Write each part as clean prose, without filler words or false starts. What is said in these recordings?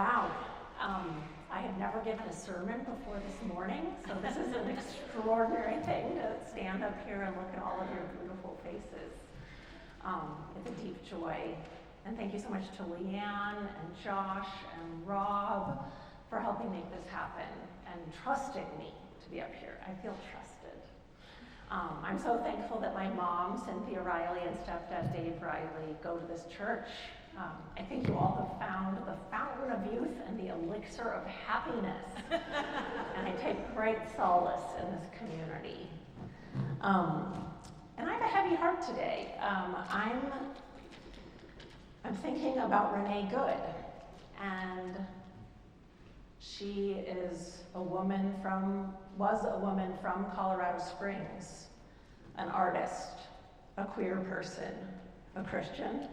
Wow. I have never given a sermon before this morning, so this is an extraordinary thing to stand up here and look at all of your beautiful faces. It's a deep joy. And thank you so much to Leanne and Josh and Rob for helping make this happen and trusting me to be up here. I feel trusted. I'm so thankful that my mom, Cynthia Riley, and stepdad, Dave Riley, go to this church. I think you all have found the fountain of youth and the elixir of happiness. And I take great solace in this community. And I have a heavy heart today. I'm thinking about Renee Good. And she was a woman from Colorado Springs, an artist, a queer person, a Christian.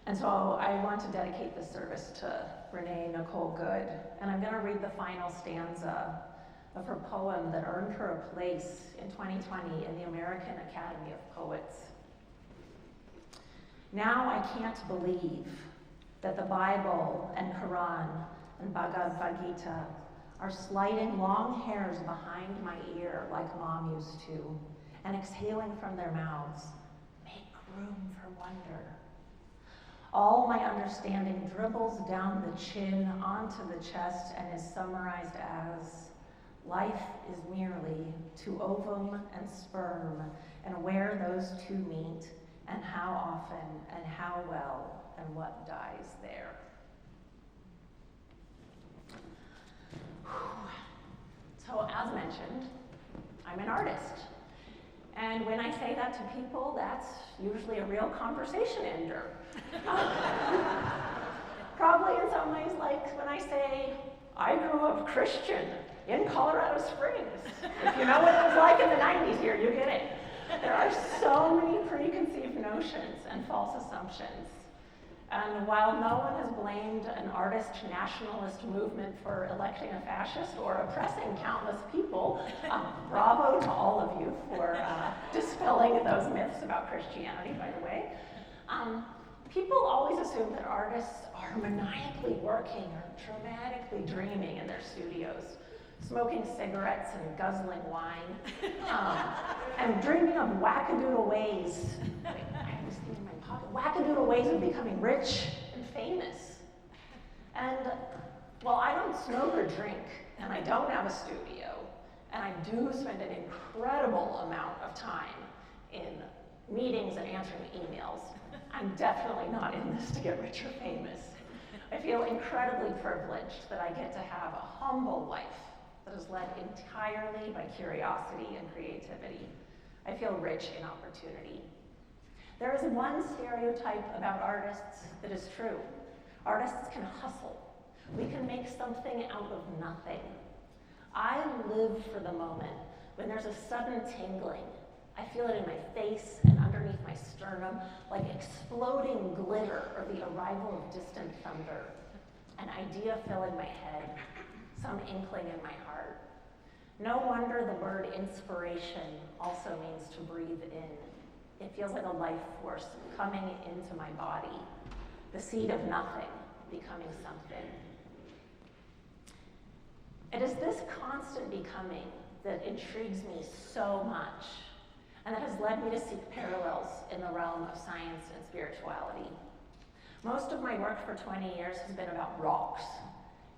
And so I want to dedicate this service to Renee Nicole Good. And I'm going to read the final stanza of her poem that earned her a place in 2020 in the American Academy of Poets. Now I can't believe that the Bible and Quran and Bhagavad Gita are sliding long hairs behind my ear like Mom used to, and exhaling from their mouths, make room for wonder. All my understanding dribbles down the chin onto the chest and is summarized as, life is merely to ovum and sperm, and where those two meet, and how often, and how well, and what dies there. So as mentioned, I'm an artist. And when I say that to people, that's usually a real conversation ender. Probably in some ways like when I say, I grew up Christian in Colorado Springs. If you know what it was like in the 90s here, you get it. There are so many preconceived notions and false assumptions. And while no one has blamed an artist nationalist movement for electing a fascist or oppressing countless people, bravo to all of you for dispelling those myths about Christianity, by the way. People always assume that artists are maniacally working or dramatically dreaming in their studios, smoking cigarettes and guzzling wine, and dreaming of wackadoodle ways. I was thinking in my pocket, wackadoodle ways of becoming rich and famous. And while I don't smoke or drink, and I don't have a studio, and I do spend an incredible amount of time in meetings and answering emails, I'm definitely not in this to get rich or famous. I feel incredibly privileged that I get to have a humble life that is led entirely by curiosity and creativity. I feel rich in opportunity. There is one stereotype about artists that is true. Artists can hustle. We can make something out of nothing. I live for the moment when there's a sudden tingling. I feel it in my face and underneath my sternum, like exploding glitter or the arrival of distant thunder. An idea filling my head, some inkling in my heart. No wonder the word inspiration also means to breathe in. It feels like a life force coming into my body, the seed of nothing becoming something. It is this constant becoming that intrigues me so much, and that has led me to seek parallels in the realm of science and spirituality. Most of my work for 20 years has been about rocks,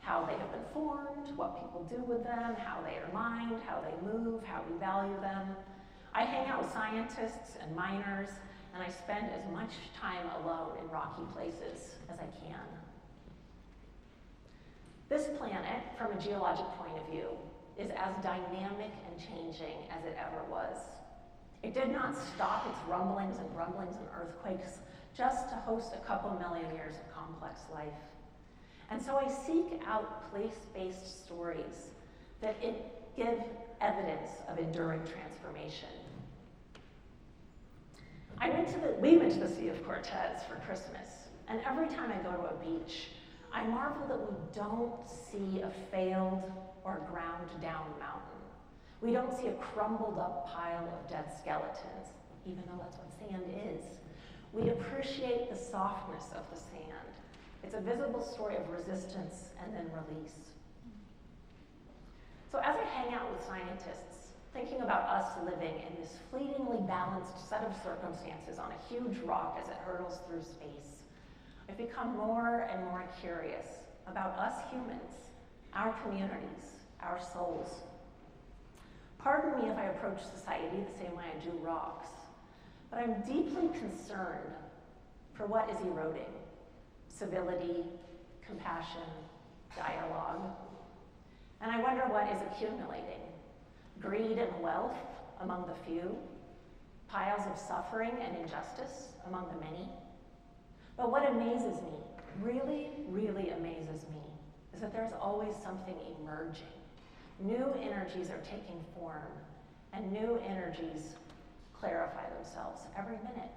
how they have been formed, what people do with them, how they are mined, how they move, how we value them. I hang out with scientists and miners, and I spend as much time alone in rocky places as I can. This planet, from a geologic point of view, is as dynamic and changing as it ever was. It did not stop its rumblings and grumblings and earthquakes just to host a couple million years of complex life. And so I seek out place-based stories that give evidence of enduring transformation. We went to the Sea of Cortez for Christmas, and every time I go to a beach, I marvel that we don't see a failed or ground down mountain. We don't see a crumbled up pile of dead skeletons, even though that's what sand is. We appreciate the softness of the sand, It's a visible story of resistance and then release. So as I hang out with scientists, thinking about us living in this fleetingly balanced set of circumstances on a huge rock as it hurtles through space, I've become more and more curious about us humans, our communities, our souls. Pardon me if I approach society the same way I do rocks, but I'm deeply concerned for what is eroding: civility, compassion, dialogue. And I wonder what is accumulating: greed and wealth among the few, piles of suffering and injustice among the many. But what amazes me, really, really amazes me, is that there's always something emerging. New energies are taking form, and new energies clarify themselves every minute.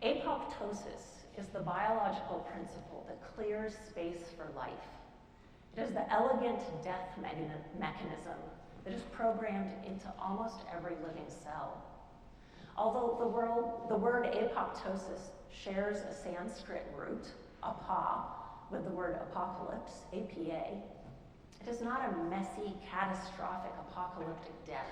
Apoptosis is the biological principle that clears space for life. It is the elegant death mechanism that is programmed into almost every living cell. Although the word apoptosis shares a Sanskrit root, apa, with the word apocalypse, APA, it is not a messy, catastrophic, apocalyptic death.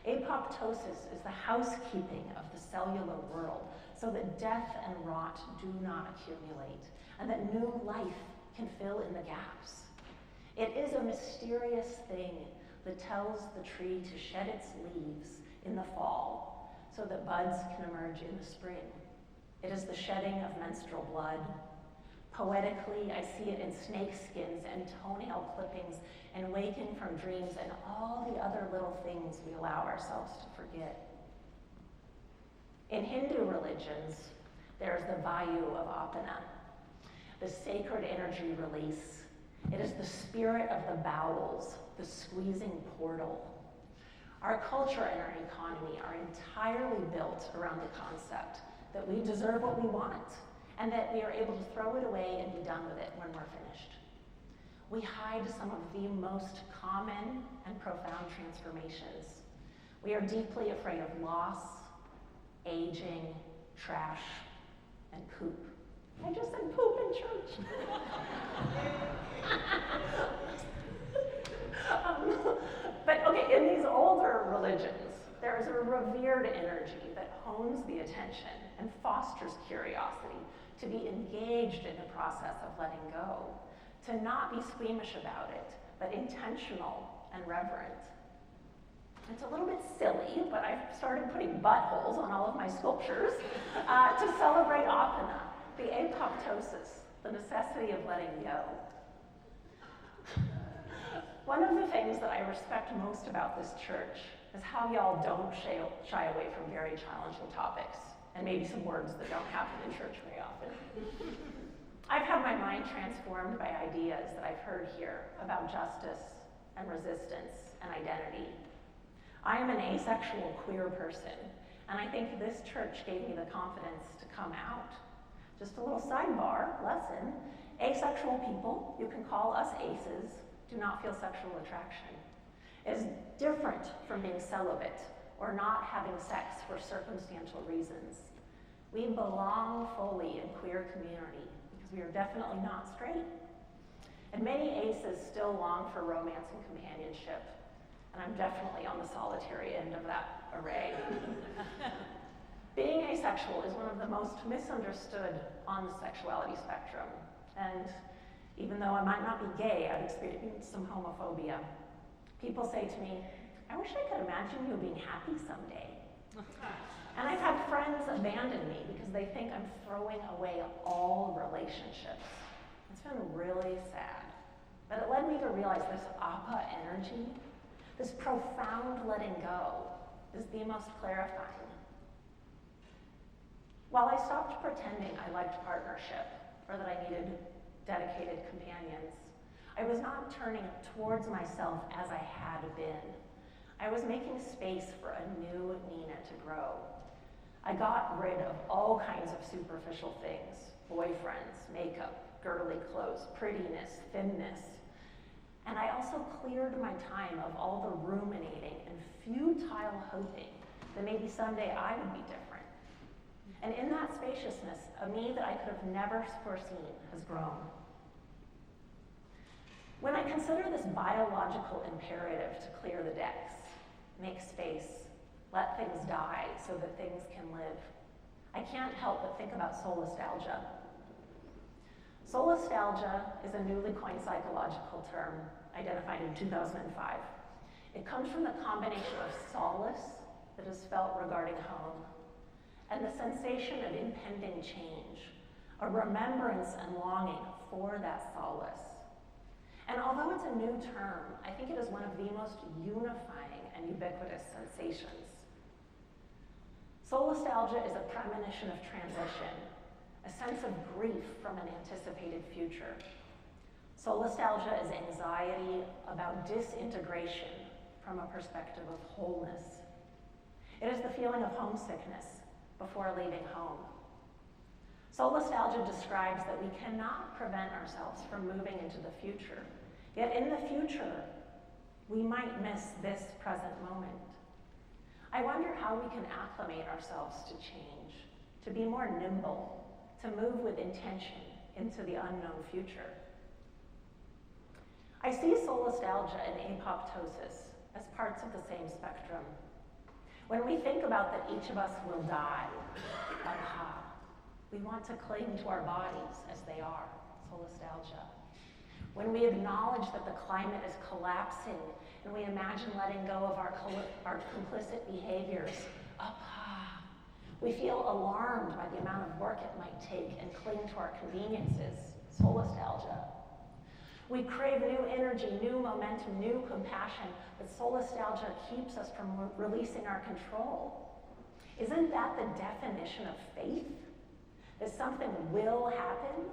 Apoptosis is the housekeeping of the cellular world so that death and rot do not accumulate and that new life can fill in the gaps. It is a mysterious thing that tells the tree to shed its leaves in the fall so that buds can emerge in the spring. It is the shedding of menstrual blood. Poetically, I see it in snake skins and toenail clippings and waking from dreams and all the other little things we allow ourselves to forget. In Hindu religions, there is the Vayu of Apana, the sacred energy release. It is the spirit of the bowels, the squeezing portal. Our culture and our economy are entirely built around the concept that we deserve what we want and that we are able to throw it away and be done with it when we're finished. We hide some of the most common and profound transformations. We are deeply afraid of loss, aging, trash, and poop. I just said poop in church. But okay, in these older religions, there is a revered energy that hones the attention and fosters curiosity, to be engaged in the process of letting go, to not be squeamish about it, but intentional and reverent. It's a little bit silly, but I've started putting buttholes on all of my sculptures to celebrate Apana, the apoptosis, the necessity of letting go. One of the things that I respect most about this church is how y'all don't shy away from very challenging topics, and maybe some words that don't happen in church very often. I've had my mind transformed by ideas that I've heard here about justice and resistance and identity. I am an asexual queer person, and I think this church gave me the confidence to come out. Just a little sidebar lesson: asexual people, you can call us aces, do not feel sexual attraction. It is different from being celibate or not having sex for circumstantial reasons. We belong fully in queer community because we are definitely not straight. And many aces still long for romance and companionship, and I'm definitely on the solitary end of that array. Being asexual is one of the most misunderstood on the sexuality spectrum, and even though I might not be gay, I've experienced some homophobia. People say to me, "I wish I could imagine you being happy someday." And I've had friends abandon me because they think I'm throwing away all relationships. It's been really sad. But it led me to realize this Appa energy, this profound letting go, is the most clarifying. While I stopped pretending I liked partnership or that I needed dedicated companions, I was not turning towards myself as I had been. I was making space for a new Nina to grow. I got rid of all kinds of superficial things: boyfriends, makeup, girly clothes, prettiness, thinness. And I also cleared my time of all the ruminating and futile hoping that maybe someday I would be different. And in that spaciousness, a me that I could have never foreseen has grown. When I consider this biological imperative to clear the decks, make space, let things die so that things can live, I can't help but think about solastalgia. Solastalgia is a newly coined psychological term identified in 2005. It comes from the combination of solace that is felt regarding home and the sensation of impending change, a remembrance and longing for that solace. And although it's a new term, I think it is one of the most unifying and ubiquitous sensations. Solastalgia is a premonition of transition, a sense of grief from an anticipated future. Solastalgia is anxiety about disintegration from a perspective of wholeness. It is the feeling of homesickness before leaving home. Solastalgia describes that we cannot prevent ourselves from moving into the future. Yet in the future, we might miss this present moment. I wonder how we can acclimate ourselves to change, to be more nimble, to move with intention into the unknown future. I see solastalgia and apoptosis as parts of the same spectrum. When we think about that each of us will die, we want to cling to our bodies as they are, solastalgia. When we acknowledge that the climate is collapsing and we imagine letting go of our complicit behaviors, we feel alarmed by the amount of work it might take and cling to our conveniences, solastalgia. We crave new energy, new momentum, new compassion, but solastalgia keeps us from releasing our control. Isn't that the definition of faith? That something will happen?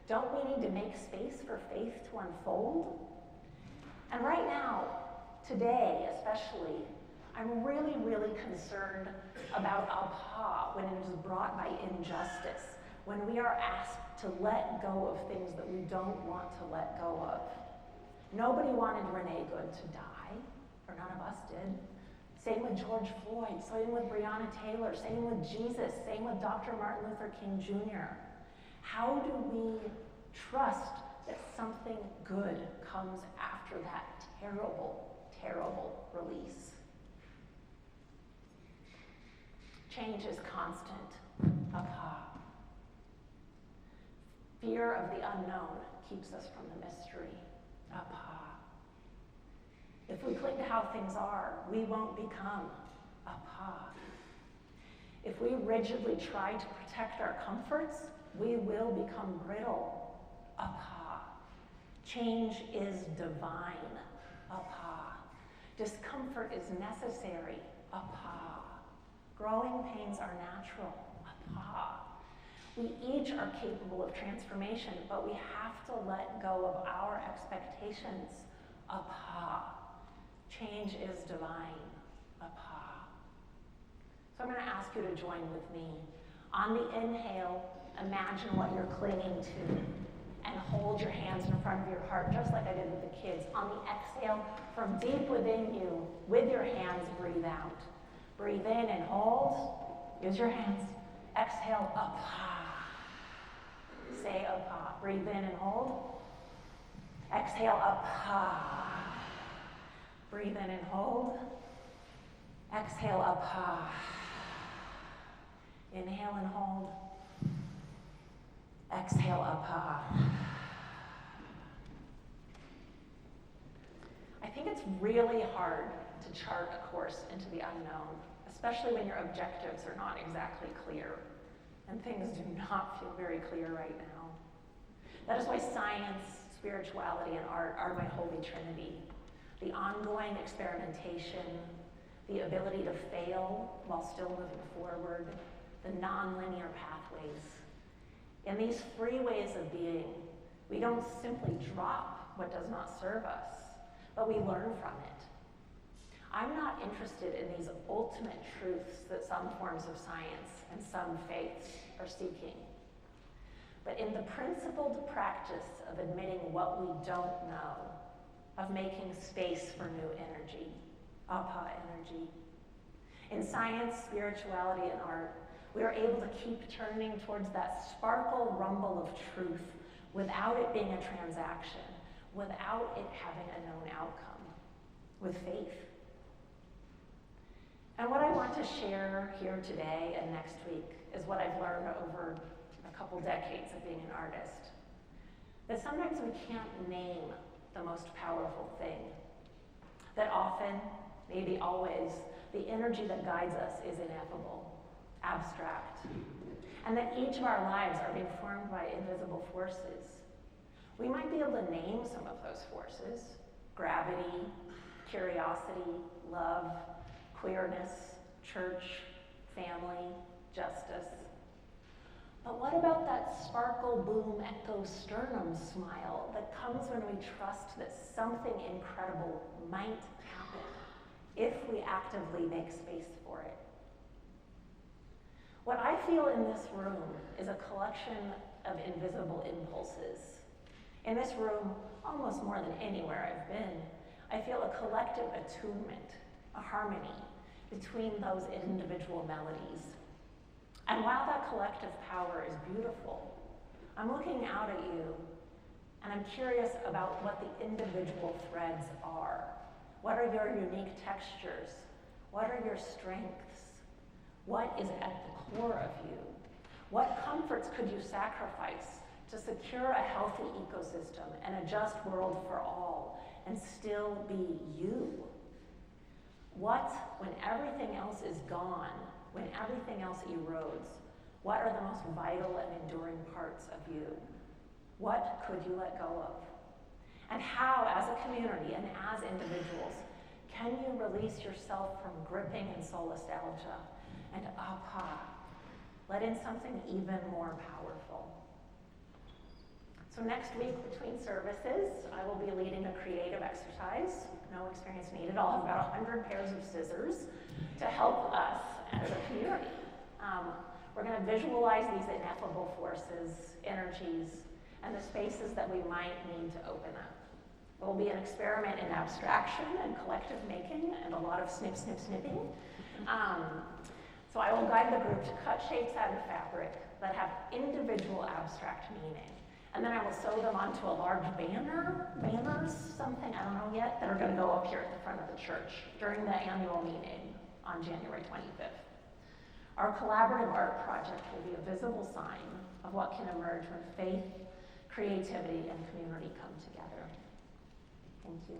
Don't we need to make space for faith to unfold? And right now, today especially, I'm really, really concerned about apa when it is brought by injustice, when we are asked to let go of things that we don't want to let go of. Nobody wanted Renee Good to die, or none of us did. Same with George Floyd, same with Breonna Taylor, same with Jesus, same with Dr. Martin Luther King Jr. How do we trust that something good comes after that terrible, terrible release? Change is constant. Fear of the unknown keeps us from the mystery. If we cling to how things are, we won't become. If we rigidly try to protect our comforts, we will become brittle. Change is divine. Discomfort is necessary. Growing pains are natural. We each are capable of transformation, but we have to let go of our expectations. Change is divine. So I'm going to ask you to join with me. On the inhale, imagine what you're clinging to and hold your hands in front of your heart, just like I did with the kids. On the exhale, from deep within you, with your hands, breathe out. Breathe in and hold. Use your hands. Exhale, say breathe in and hold. Exhale, breathe in and hold. Exhale, inhale and hold. Exhale, I think it's really hard to chart a course into the unknown, especially when your objectives are not exactly clear, and things do not feel very clear right now. That is why science, spirituality, and art are my holy trinity. The ongoing experimentation, the ability to fail while still moving forward, the nonlinear pathways. In these free ways of being, we don't simply drop what does not serve us, but we learn from it. I'm not interested in these ultimate truths that some forms of science and some faiths are seeking, but in the principled practice of admitting what we don't know, of making space for new energy, apa energy. In science, spirituality, and art, we are able to keep turning towards that sparkle rumble of truth without it being a transaction, without it having a known outcome, with faith. And what I want to share here today and next week is what I've learned over a couple decades of being an artist. That sometimes we can't name the most powerful thing. That often, maybe always, the energy that guides us is ineffable, abstract. And that each of our lives are being formed by invisible forces. We might be able to name some of those forces: gravity, curiosity, love, queerness, church, family, justice. But what about that sparkle, boom, echo, sternum smile that comes when we trust that something incredible might happen if we actively make space for it? What I feel in this room is a collection of invisible impulses. In this room, almost more than anywhere I've been, I feel a collective attunement, a harmony between those individual melodies. And while that collective power is beautiful, I'm looking out at you and I'm curious about what the individual threads are. What are your unique textures? What are your strengths? What is at the core of you? What comforts could you sacrifice to secure a healthy ecosystem and a just world for all and still be you? What, when everything else is gone, when everything else erodes, what are the most vital and enduring parts of you? What could you let go of? And how, as a community and as individuals, can you release yourself from gripping and solastalgia and let in something even more powerful? So next week between services, I will be leading a creative exercise. No experience needed. I'll have about 100 pairs of scissors to help us as a community. We're going to visualize these ineffable forces, energies, and the spaces that we might need to open up. It will be an experiment in abstraction and collective making and a lot of snip, snip, snipping. So I will guide the group to cut shapes out of fabric that have individual abstract meaning. And then I will sew them onto a large banners, something, I don't know yet, that are going to go up here at the front of the church during the annual meeting on January 25th. Our collaborative art project will be a visible sign of what can emerge when faith, creativity, and community come together. Thank you.